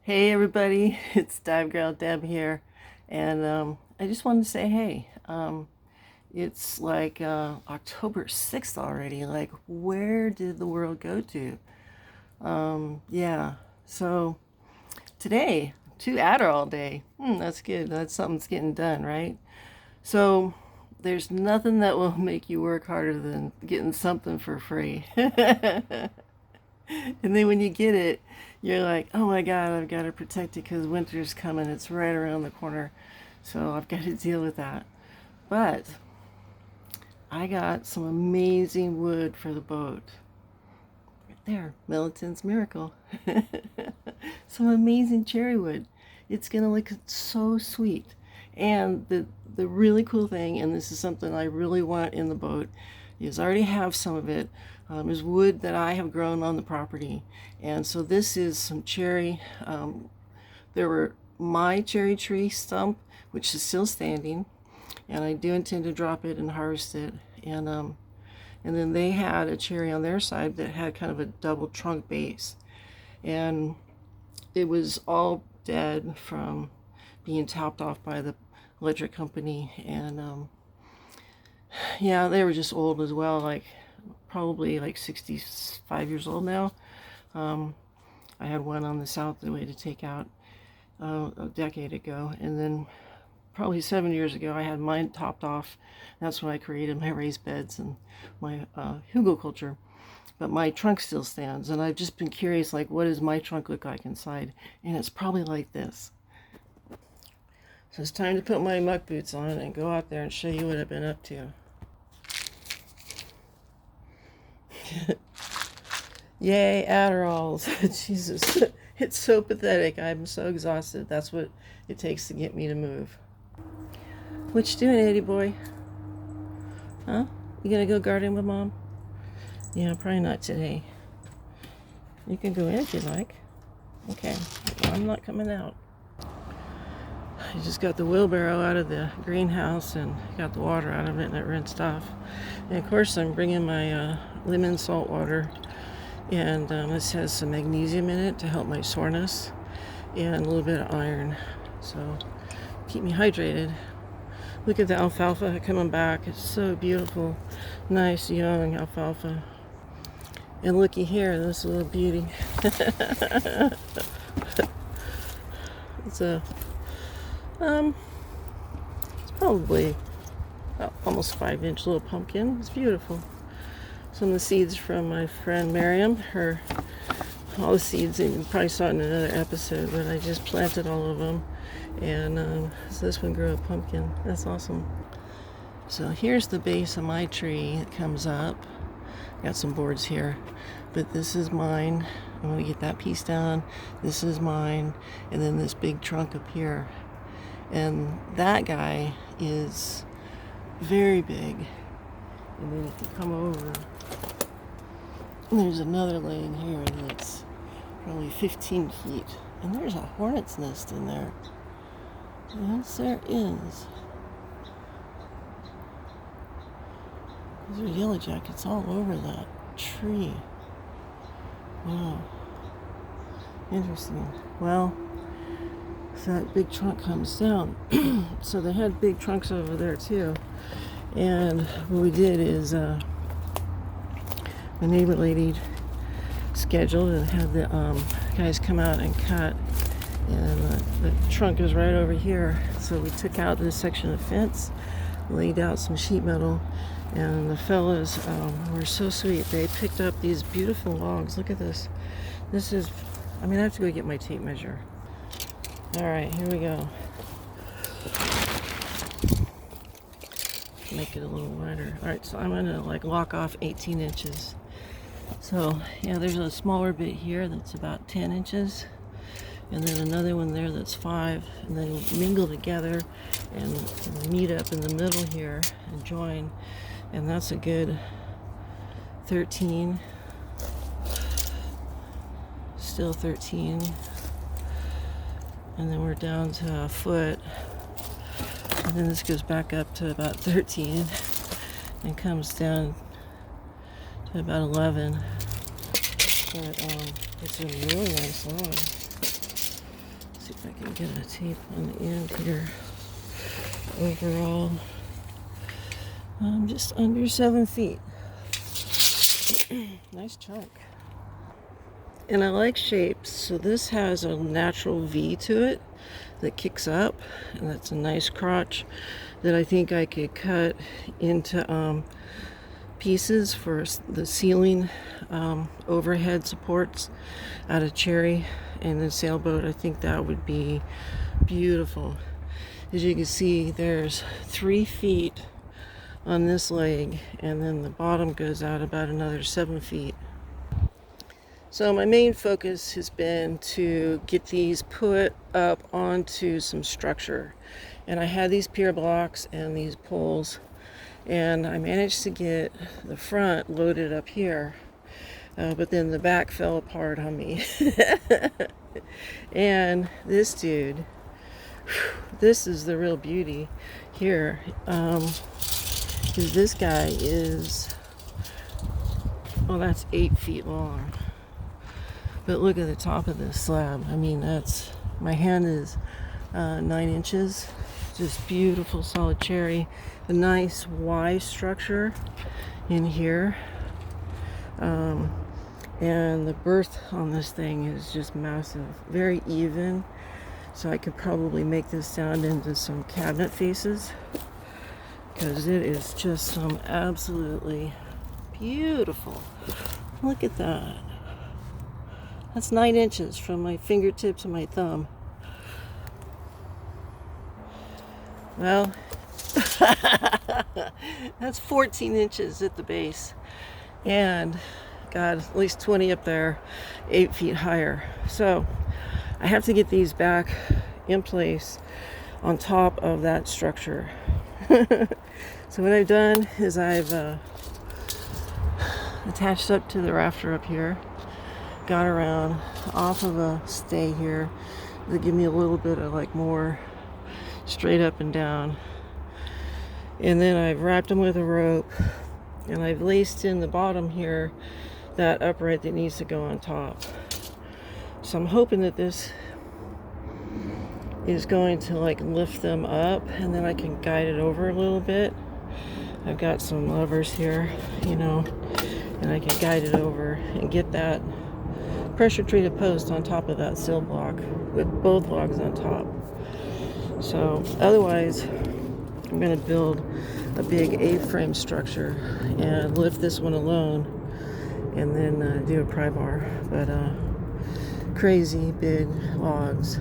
Hey everybody, it's Dive Girl Deb here, and I just wanted to say hey. It's like October 6th already. Like, where did the world go to? Yeah, so today, 2 Adderall day. That's good. That's something's getting done, right? So there's nothing that will make you work harder than getting something for free. And then when you get it, you're like, oh my God, I've got to protect it because winter's coming. It's right around the corner. So I've got to deal with that. But I got some amazing wood for the boat. Right there, Milton's Miracle. Some amazing cherry wood. It's going to look so sweet. And the really cool thing, and this is something I really want in the boat, is I already have some of it, is wood that I have grown on the property. And so this is some cherry. There were my cherry tree stump, which is still standing, and I do intend to drop it and harvest it. And then they had a cherry on their side that had kind of a double trunk base, and it was all dead from being topped off by the electric company. And yeah, they were just old as well, like probably like 65 years old now. I had one on the south the way to take out a decade ago, and then probably 7 years ago I had mine topped off. That's when I created my raised beds and my Hugelkultur. But my trunk still stands, and I've just been curious, like, what does my trunk look like inside? And it's probably like this. So it's time to put my muck boots on and go out there and show you what I've been up to. Yay, Adderalls. Jesus, it's so pathetic. I'm so exhausted. That's what it takes to get me to move. What you doing, Eddie boy? Huh? You gonna go gardening with Mom? Yeah, probably not today. You can go in if you like. Okay, I'm not coming out. I just got the wheelbarrow out of the greenhouse and got the water out of it, and it rinsed off. And of course I'm bringing my lemon salt water, and this has some magnesium in it to help my soreness and a little bit of iron, so keep me hydrated. Look at the alfalfa coming back. It's so beautiful. Nice young alfalfa. And looky here, this little beauty. It's a it's probably almost 5-inch little pumpkin. It's beautiful. Some of the seeds from my friend Miriam. All the seeds, and you probably saw it in another episode, but I just planted all of them. And so this one grew a pumpkin. That's awesome. So here's the base of my tree. It comes up. Got some boards here, but this is mine. I'm going to get that piece down. This is mine. And then this big trunk up here. And that guy is very big. And then if you come over, there's another laying here that's probably 15 feet. And there's a hornet's nest in there. Yes, there is. These are yellow jackets all over that tree. Wow. Interesting. Well, so that big trunk comes down. So they had big trunks over there too. And what we did is my neighbor lady scheduled and had the guys come out and cut. And the trunk is right over here. So we took out this section of fence, laid out some sheet metal, and the fellas were so sweet. They picked up these beautiful logs. Look at this. This is, I have to go get my tape measure. All right, here we go. Make it a little wider. All right, so I'm gonna lock off 18 inches. So yeah, there's a smaller bit here that's about 10 inches. And then another one there that's 5, and then mingle together and meet up in the middle here and join, and that's a good 13. Still 13. And then we're down to a foot, and then this goes back up to about 13 and comes down to about 11. But it's a really nice log. see if I can get a tape on the end here. Overall, just under 7 feet. Nice chunk. And I like shapes, so this has a natural V to it that kicks up, and that's a nice crotch that I think I could cut into pieces for the ceiling overhead supports out of cherry and the sailboat. I think that would be beautiful. As you can see, there's 3 feet on this leg, and then the bottom goes out about another 7 feet. So my main focus has been to get these put up onto some structure. And I had these pier blocks and these poles, and I managed to get the front loaded up here, but then the back fell apart on me. And this dude, this is the real beauty here, because this guy is, well, that's 8 feet long. But look at the top of this slab. I mean, that's, my hand is 9 inches. Just beautiful solid cherry. A nice Y structure in here. And the berth on this thing is just massive. Very even. So I could probably make this down into some cabinet faces, because it is just some absolutely beautiful. Look at that. That's 9 inches from my fingertip to my thumb. Well, that's 14 inches at the base. And God, at least 20 up there, 8 feet higher. So I have to get these back in place on top of that structure. So what I've done is I've attached up to the rafter up here. Got around off of a stay here to give me a little bit of like more straight up and down, and then I've wrapped them with a rope, and I've laced in the bottom here that upright that needs to go on top. So I'm hoping that this is going to like lift them up, and then I can guide it over a little bit. I've got some levers here, you know, and I can guide it over and get that pressure treated post on top of that sill block with both logs on top. So otherwise I'm going to build a big A-frame structure and lift this one alone, and then do a pry bar. But crazy big logs.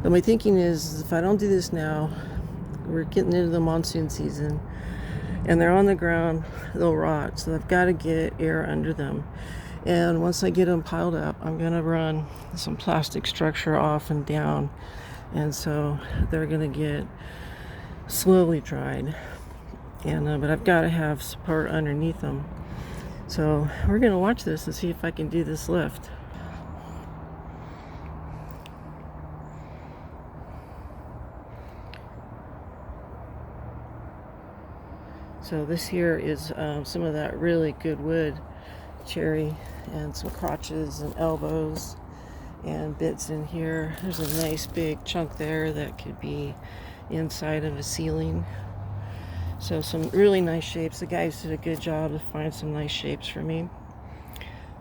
But my thinking is, if I don't do this now, we're getting into the monsoon season and they're on the ground, they'll rot. So I've got to get air under them. And once I get them piled up, I'm going to run some plastic structure off and down. And so they're going to get slowly dried. And but I've got to have support underneath them. So we're going to watch this and see if I can do this lift. So this here is some of that really good wood, cherry, and some crotches and elbows and bits in here. There's a nice big chunk there that could be inside of a ceiling. So some really nice shapes. The guys did a good job to find some nice shapes for me.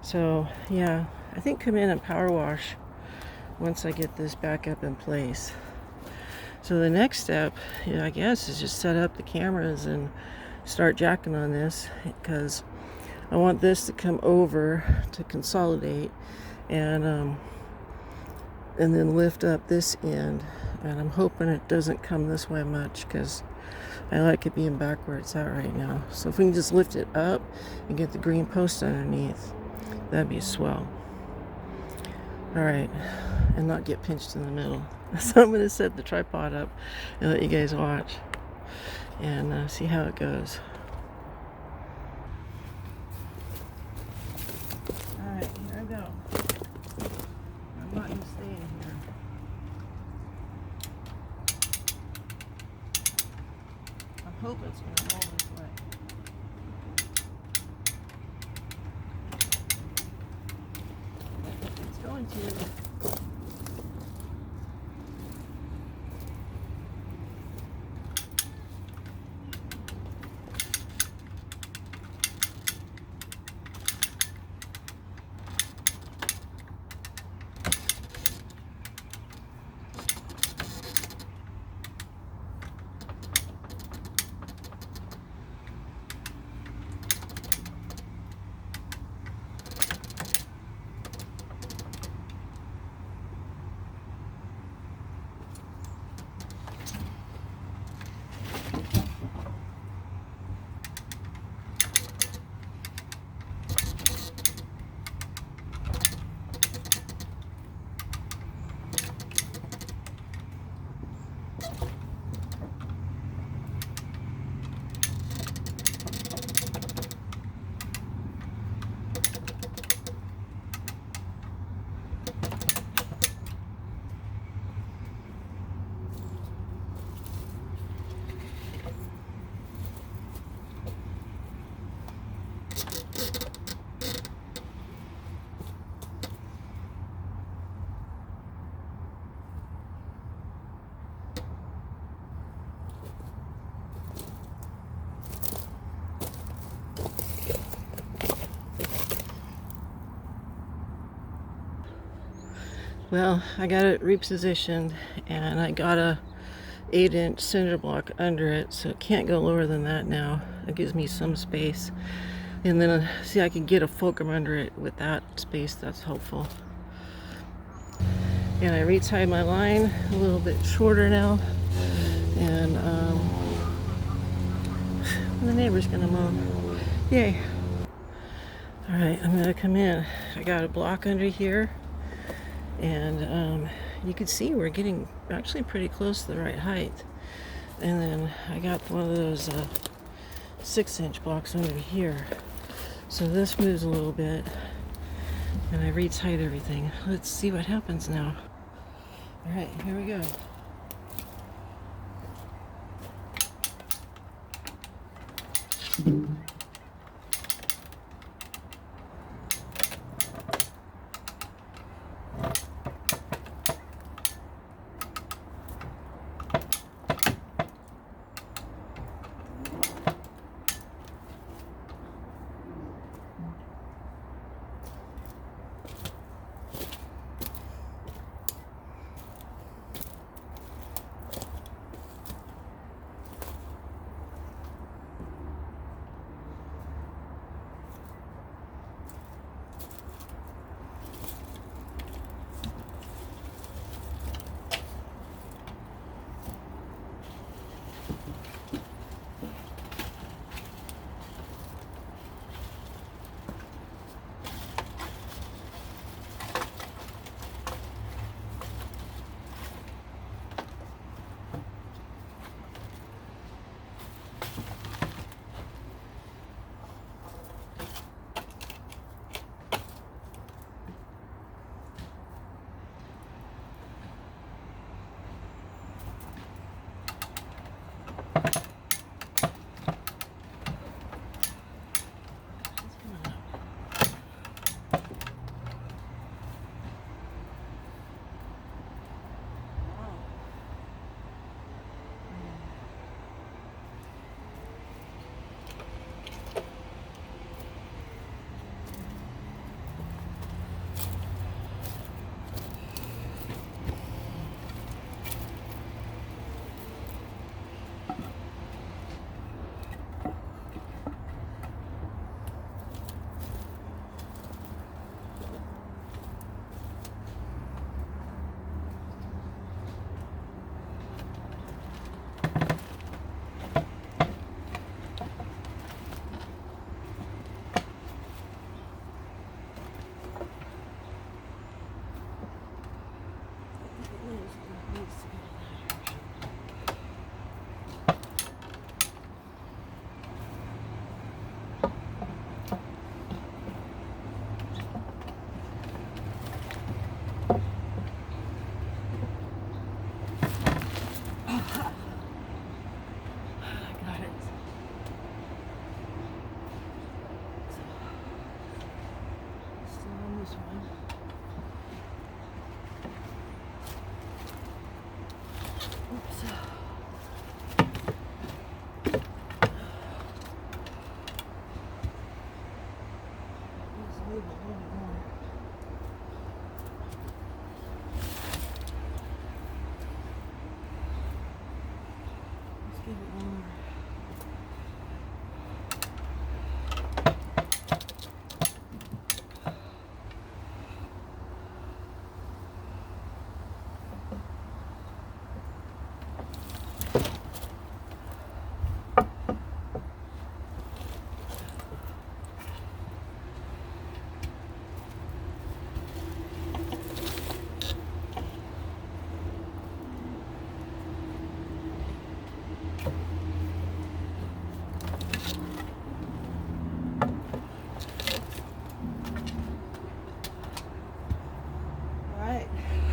So yeah, I think come in and power wash once I get this back up in place. So the next step, I guess, is just set up the cameras and start jacking on this, because I want this to come over to consolidate and then lift up this end. And I'm hoping it doesn't come this way much, because I like it being back where it's at right now. So if we can just lift it up and get the green post underneath, that'd be swell. All right, and not get pinched in the middle. So I'm going to set the tripod up and let you guys watch and see how it goes. All right, here I go. I'm not going to stay in here. I hope it's going to roll this way. It's going to. Well, I got it repositioned, and I got a 8-inch cinder block under it, so it can't go lower than that now. It gives me some space. And then, see, I can get a fulcrum under it with that space. That's helpful. And I retied my line a little bit shorter now. And the neighbor's gonna mow. Yay. Alright, I'm gonna come in. I got a block under here. And you can see we're getting actually pretty close to the right height. And then I got one of those 6-inch blocks under here. So this moves a little bit, and I retied everything. Let's see what happens now. All right, here we go.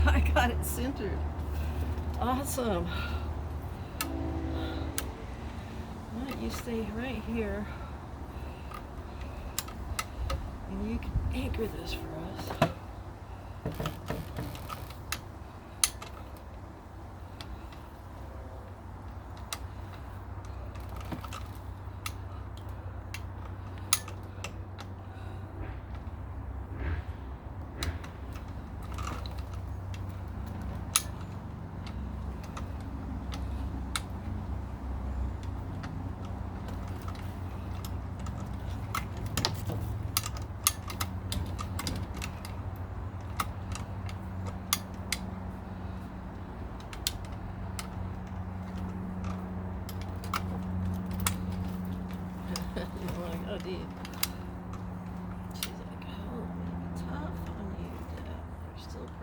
I got it centered. Awesome. Why don't you stay right here, and you can anchor this for us.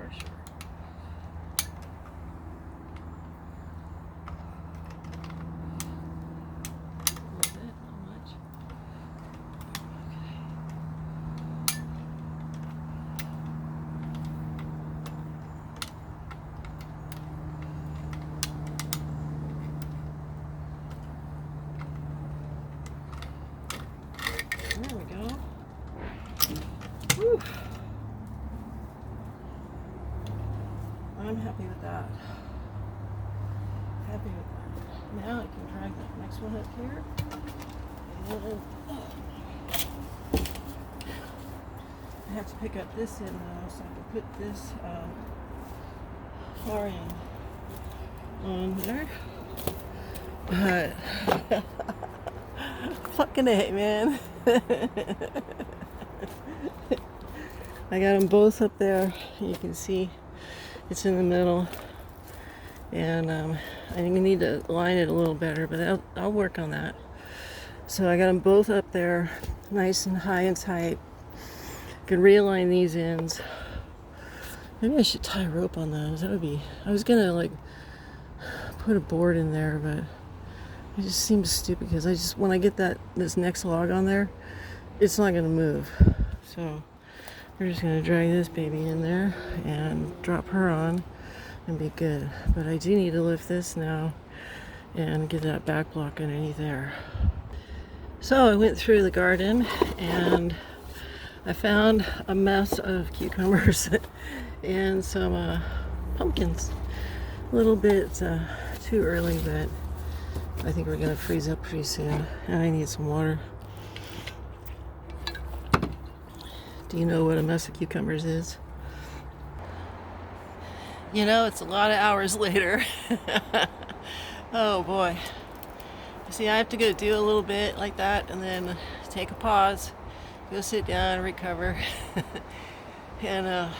harsher. A little bit, not much. Okay. There we go. Whew. I'm happy with that. Happy with that. Now I can drag that next one up here. And then, I have to pick up this end now so I can put this far end on there. But fucking A, man. I got them both up there. You can see it's in the middle, and I think we need to line it a little better, but I'll work on that. So I got them both up there, nice and high and tight. Can realign these ends. Maybe I should tie a rope on those. That would be. I was gonna like put a board in there, but it just seems stupid because when I get this next log on there, it's not gonna move. So we're just gonna drag this baby in there and drop her on and be good. But I do need to lift this now and get that back block underneath there. So I went through the garden and I found a mess of cucumbers and some pumpkins. A little bit too early, but I think we're gonna freeze up pretty soon. And I need some water. Do you know what a mess of cucumbers is? You know, it's a lot of hours later. Oh boy. See, I have to go do a little bit like that and then take a pause, go sit down, recover, and then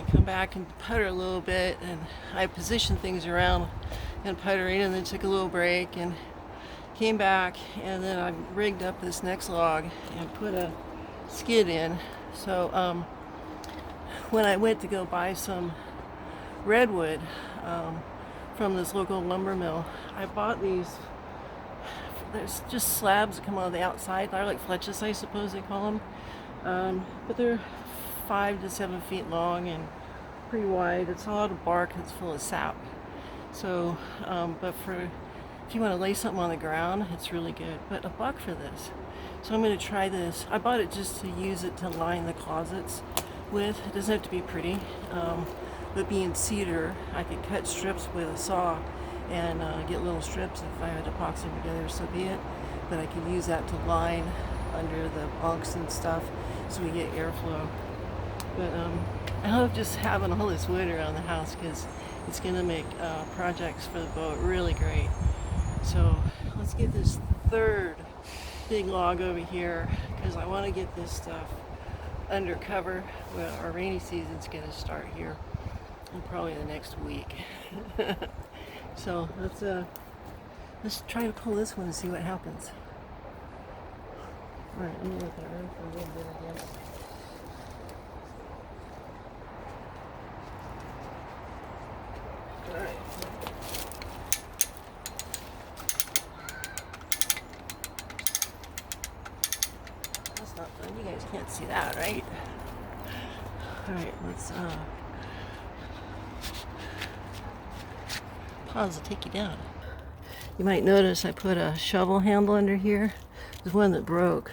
come back and putter a little bit. And I positioned things around and puttering, and then took a little break and came back, and then I rigged up this next log and put a skid in. So when I went to go buy some redwood from this local lumber mill, I bought these. There's just slabs that come on the outside. They're like fletches, I suppose they call them, but they're 5 to 7 feet long and pretty wide. It's a lot of bark that's full of sap. So, but if you want to lay something on the ground, it's really good. But $1 for this. So I'm going to try this. I bought it just to use it to line the closets with. It doesn't have to be pretty. But being cedar, I could cut strips with a saw and get little strips. If I had to epoxy them together, so be it. But I can use that to line under the bunks and stuff so we get airflow. But I love just having all this wood around the house because it's going to make projects for the boat really great. So let's get this third big log over here because I want to get this stuff under cover. Well, our rainy season's going to start here in probably the next week. So let's try to pull this one and see what happens. All right, I'm going to let that run for a little bit, I guess. All right. That's not fun. You guys can't see that, right? All right, let's pause to take you down. You might notice I put a shovel handle under here. There's one that broke,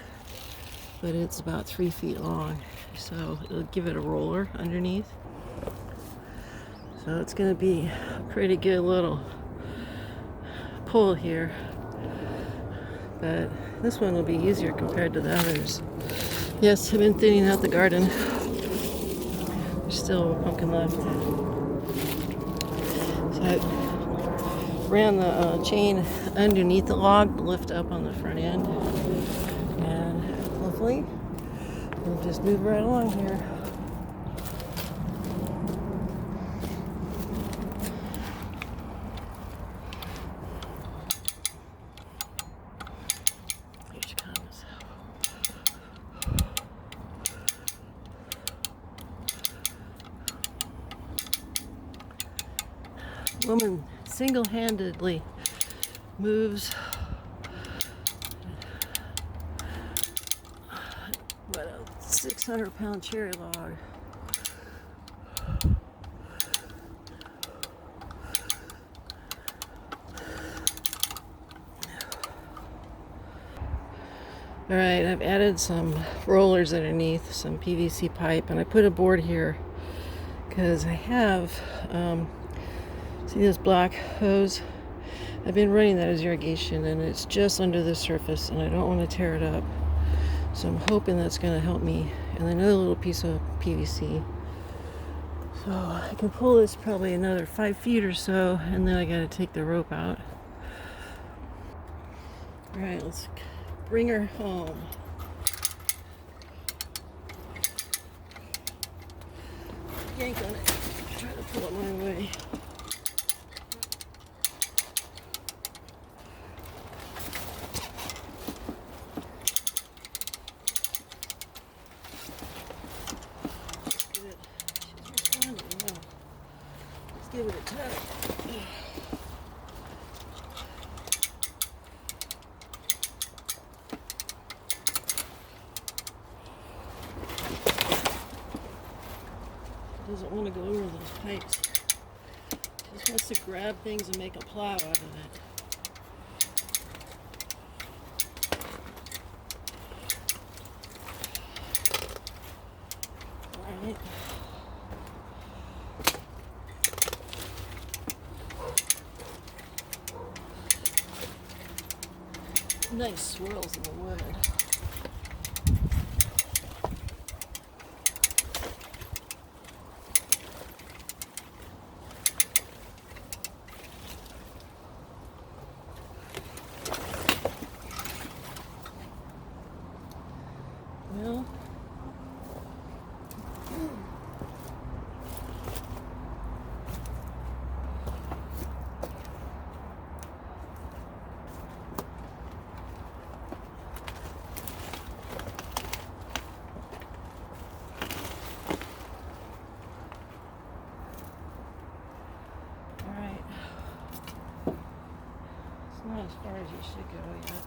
but it's about 3 feet long, so it'll give it a roller underneath. So it's going to be a pretty good little pull here, but this one will be easier compared to the others. Yes, I've been thinning out the garden. There's still a pumpkin left. So I ran the chain underneath the log to lift up on the front end, and hopefully we'll just move right along here. Here she comes. Woman single-handedly moves what a 600-pound cherry log. Alright, I've added some rollers underneath, some PVC pipe, and I put a board here because I have, see this black hose? I've been running that as irrigation, and it's just under the surface, and I don't want to tear it up. So I'm hoping that's going to help me. And another little piece of PVC. So I can pull this probably another 5 feet or so, and then I got to take the rope out. Alright, let's bring her home. Yank on it. Try to pull it my way. Good. She's responding well. Let's give it a tug. Doesn't want to go over those pipes. Just wants to grab things and make a plow out of it. Alright. Nice swirls in the wood. Well, alright. It's not as far as you should go yet.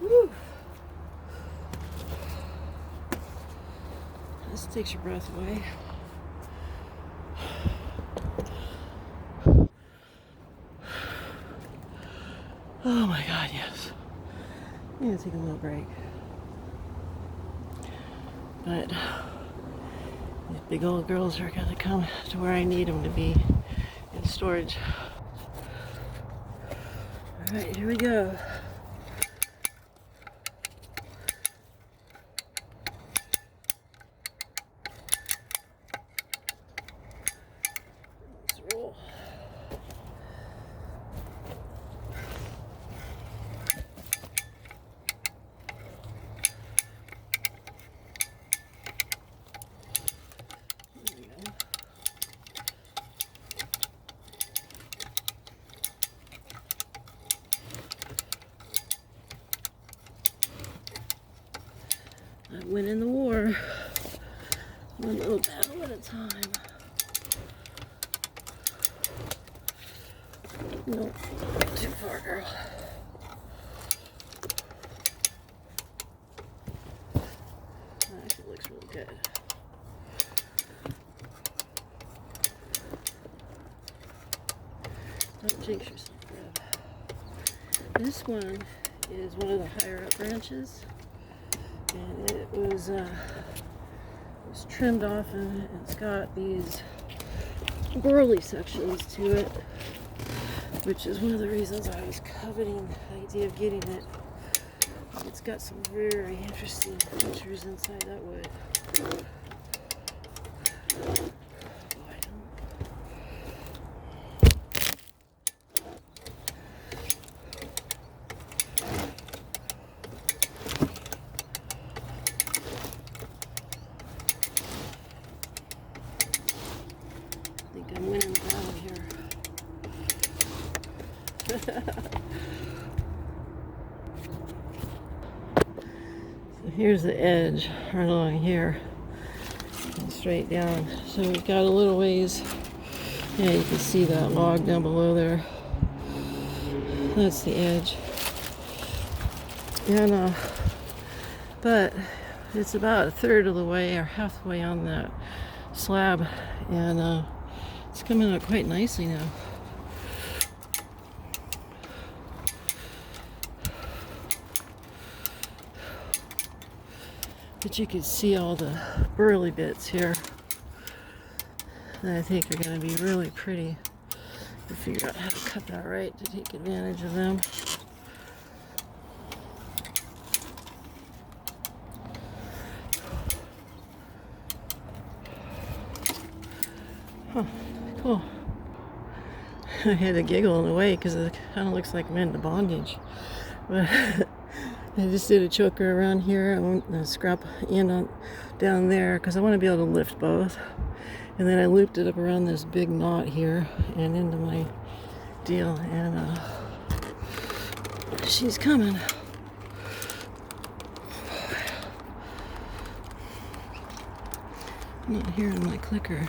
Woo. This takes your breath away. Oh my God, yes. I'm gonna take a little break. But these big old girls are gonna come to where I need them to be in storage. Alright, here we go. Let's roll. There we go. I win in the war, one little battle at a time. Nope, too far, girl. That actually looks really good. Don't jinx yourself, Rev. This one is one of the higher up branches. And it was trimmed off, and it's got these burly sections to it, which is one of the reasons I was coveting the idea of getting it. It's got some very interesting features inside that wood. think I'm winning the battle here. So here's the edge right along here and straight down. So we've got a little ways. Yeah, you can see that log down below there. That's the edge. And but it's about a third of the way or half the way on that slab, and it's coming out quite nicely now. But you can see all the burly bits here that I think are going to be really pretty. To figure out how to cut that right to take advantage of them. Huh, cool. I had to giggle in a way because it kind of looks like I'm into bondage. But I just did a choker around here. I want to scrap in on down there because I want to be able to lift both. And then I looped it up around this big knot here and into my deal. And she's coming. I'm not hearing my clicker.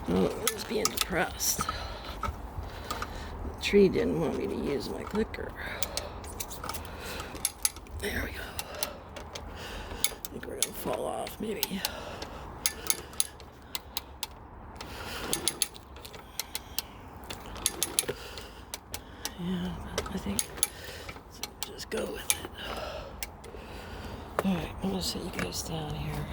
Oh, it's being depressed. The tree didn't want me to use my clicker. There we go. I think we're gonna fall off, maybe. Yeah, I think so, just go with it. Alright, I'm gonna set you guys down here.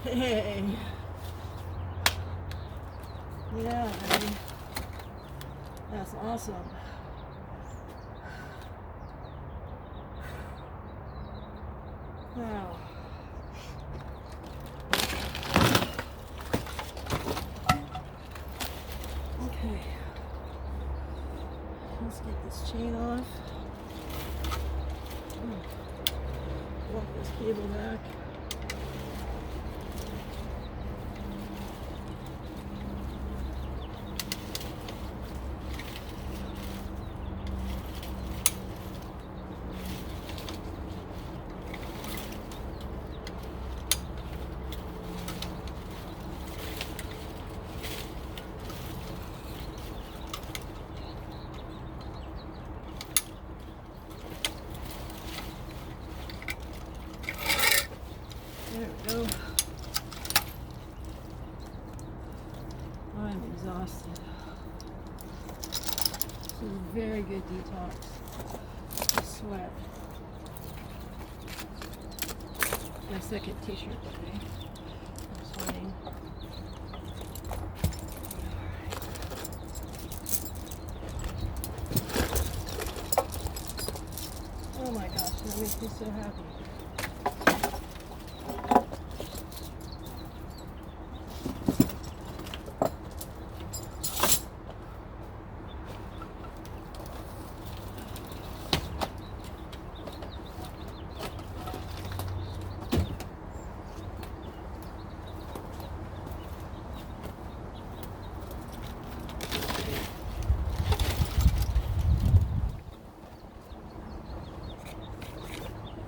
Hey. Yeah, baby. That's awesome. Wow. Okay. Let's get this chain off. Walk this cable back. There we go. I'm exhausted. This is very good detox. Sweat. My second t-shirt today. I'm sweating. Oh my gosh, that makes me so happy.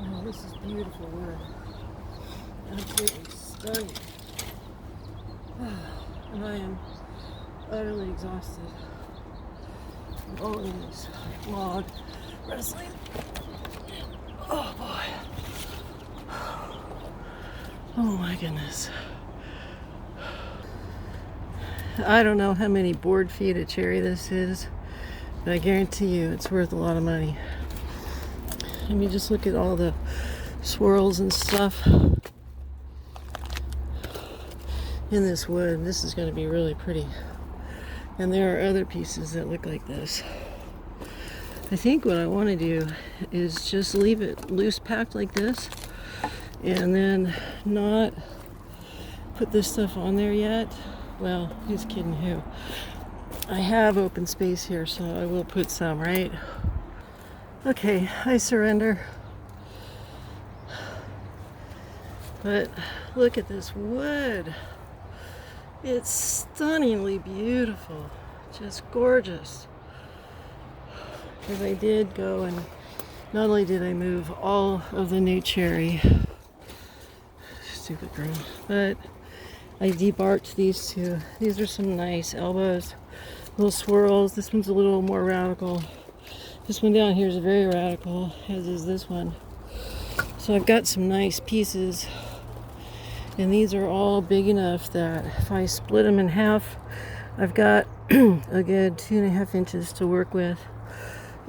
Oh, this is beautiful wood. Absolutely stunning. And I am utterly exhausted from all of this log wrestling. Oh boy. Oh my goodness. I don't know how many board feet of cherry this is, but I guarantee you it's worth a lot of money. I mean, just look at all the swirls and stuff in this wood. This is going to be really pretty. And there are other pieces that look like this. I think what I want to do is just leave it loose packed like this and then not put this stuff on there yet. Well, who's kidding who? I have open space here, so I will put some, right? Okay, I surrender. But look at this wood. It's stunningly beautiful. Just gorgeous. Because I did go and not only did I move all of the new cherry, stupid girl, but I debarked these two. These are some nice elbows, little swirls. This one's a little more radical. This one down here is very radical, as is this one. So I've got some nice pieces, and these are all big enough that if I split them in half, I've got a good 2.5 inches to work with,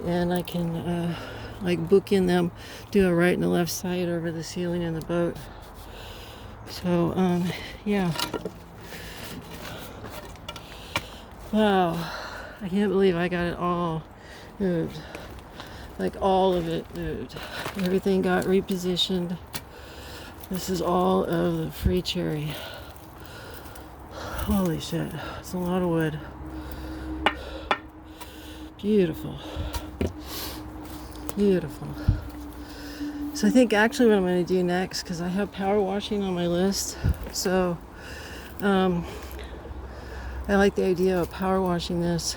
and I can like book in them, do a right and a left side over the ceiling in the boat. So yeah. Wow, I can't believe I got it all moved. Like all of it moved. Everything got repositioned. This is all of the free cherry. Holy shit, it's a lot of wood. Beautiful. Beautiful. So I think actually what I'm going to do next, because I have power washing on my list, so I like the idea of power washing this.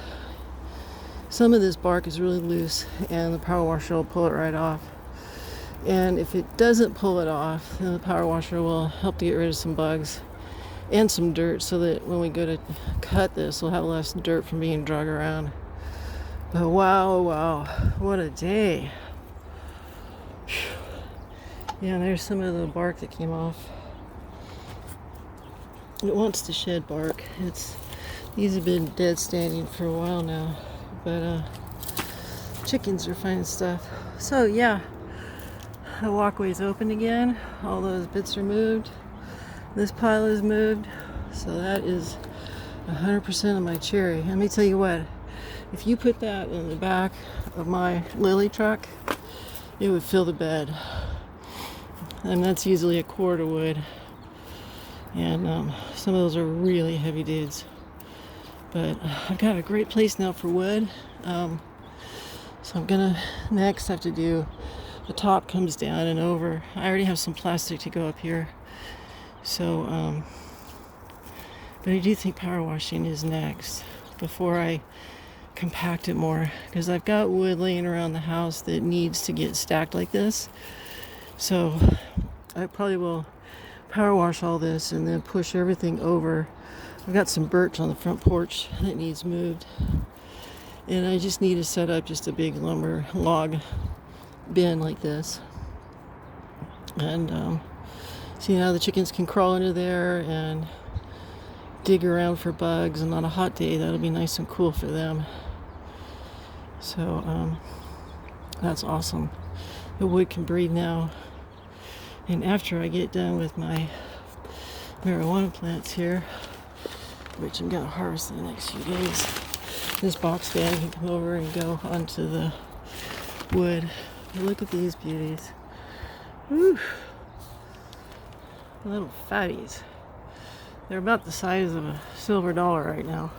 Some of this bark is really loose, and the power washer will pull it right off. And if it doesn't pull it off, then the power washer will help to get rid of some bugs and some dirt, so that when we go to cut this, we'll have less dirt from being dragged around. But wow, what a day. Yeah, there's some of the bark that came off. It wants to shed bark. These have been dead standing for a while now. But chickens are finding stuff. So yeah, the walkway's open again. All those bits are moved. This pile is moved. So that is 100% of my cherry. Let me tell you what, if you put that in the back of my lily truck, it would fill the bed. And that's usually a cord of wood. And some of those are really heavy dudes. But I've got a great place now for wood. So I'm gonna next have to do, the top comes down and over. I already have some plastic to go up here. So, but I do think power washing is next before I compact it more. Because I've got wood laying around the house that needs to get stacked like this. So I probably will power wash all this and then push everything over. I've got some birch on the front porch that needs moved, and I just need to set up just a big lumber log bin like this, and see how the chickens can crawl under there and dig around for bugs, and on a hot day that'll be nice and cool for them. So that's awesome. The wood can breathe now. And after I get done with my marijuana plants here, which I'm going to harvest in the next few days, this box fan can come over and go onto the wood. Look at these beauties. Woo! Little fatties. They're about the size of a silver dollar right now.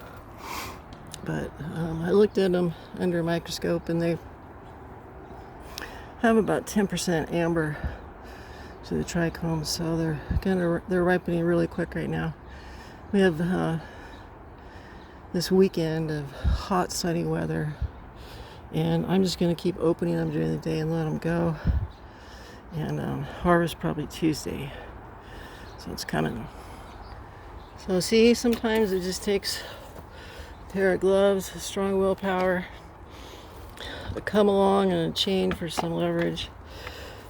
But I looked at them under a microscope and they have about 10% amber to the trichomes, so they're ripening really quick right now. We have this weekend of hot, sunny weather, and I'm just going to keep opening them during the day and let them go. And harvest probably Tuesday, so it's coming. So see, sometimes it just takes a pair of gloves, strong willpower, a come along and a chain for some leverage,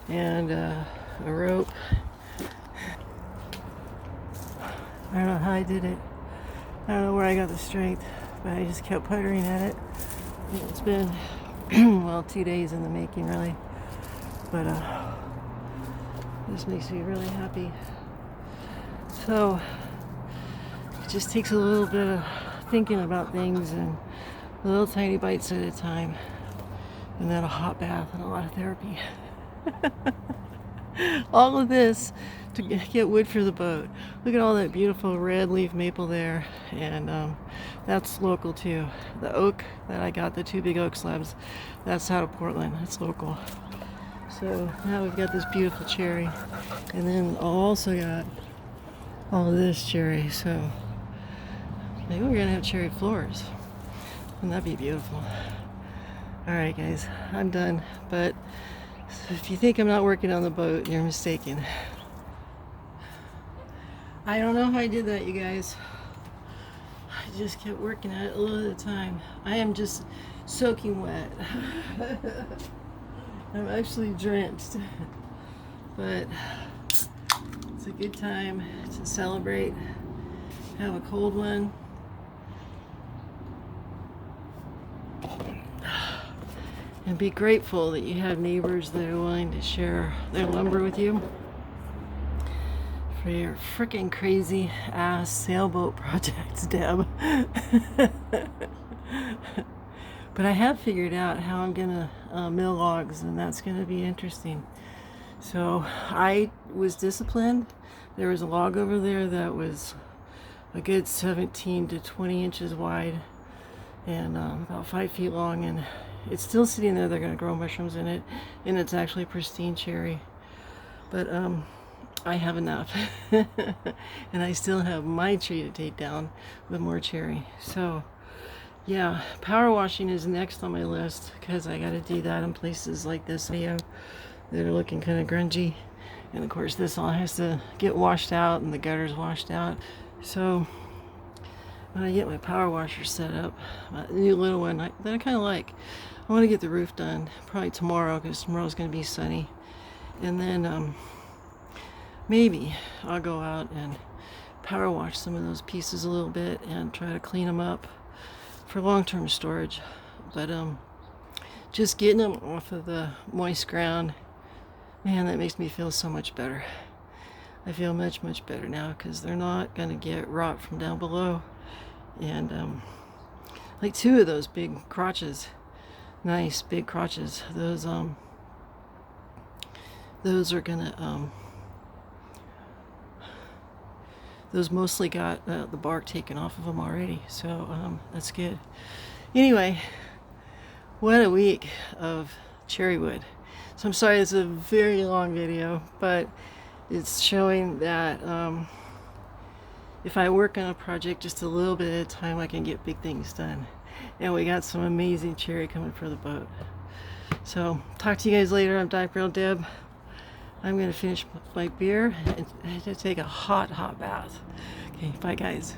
and a rope. I don't know how I did it. I don't know where I got the strength, but I just kept puttering at it. It's been, well, 2 days in the making, really. But this makes me really happy. So it just takes a little bit of thinking about things and little tiny bites at a time, and then a hot bath and a lot of therapy. All of this to get wood for the boat. Look at all that beautiful red leaf maple there, and that's local too. The oak that I got, the 2 big oak slabs, that's out of Portland. That's local. So now we've got this beautiful cherry, and then I also got all of this cherry. So maybe we're gonna have cherry floors. Wouldn't that be beautiful? All right, guys, I'm done. But if you think I'm not working on the boat, you're mistaken. I don't know how I did that, you guys. I just kept working at it a little at a time. I am just soaking wet. I'm actually drenched. But it's a good time to celebrate. Have a cold one. And be grateful that you have neighbors that are willing to share their lumber with you for your freaking crazy ass sailboat projects, Deb. But I have figured out how I'm gonna mill logs, and that's gonna be interesting. So I was disciplined. There was a log over there that was a good 17 to 20 inches wide and about 5 feet long, and it's still sitting there. They're going to grow mushrooms in it, and it's actually pristine cherry. But I have enough. And I still have my tree to take down with more cherry. So yeah, power washing is next on my list, because I got to do that in places like this video that are looking kind of grungy. And of course this all has to get washed out and the gutters washed out. So when I get my power washer set up, a new little one that I kind of like, I want to get the roof done probably tomorrow, because tomorrow's going to be sunny. And then maybe I'll go out and power wash some of those pieces a little bit and try to clean them up for long-term storage. But just getting them off of the moist ground, man, that makes me feel so much better. I feel much, much better now, because they're not going to get rot from down below. And like 2 of those big crotches, nice big crotches, those are gonna those mostly got the bark taken off of them already, so that's good. Anyway, what a week of cherry wood. So I'm sorry it's a very long video, but it's showing that if I work on a project just a little bit at a time, I can get big things done. And we got some amazing cherry coming for the boat. So talk to you guys later. I'm Diaper Girl Deb. I'm going to finish my beer and take a hot bath. Okay, bye guys.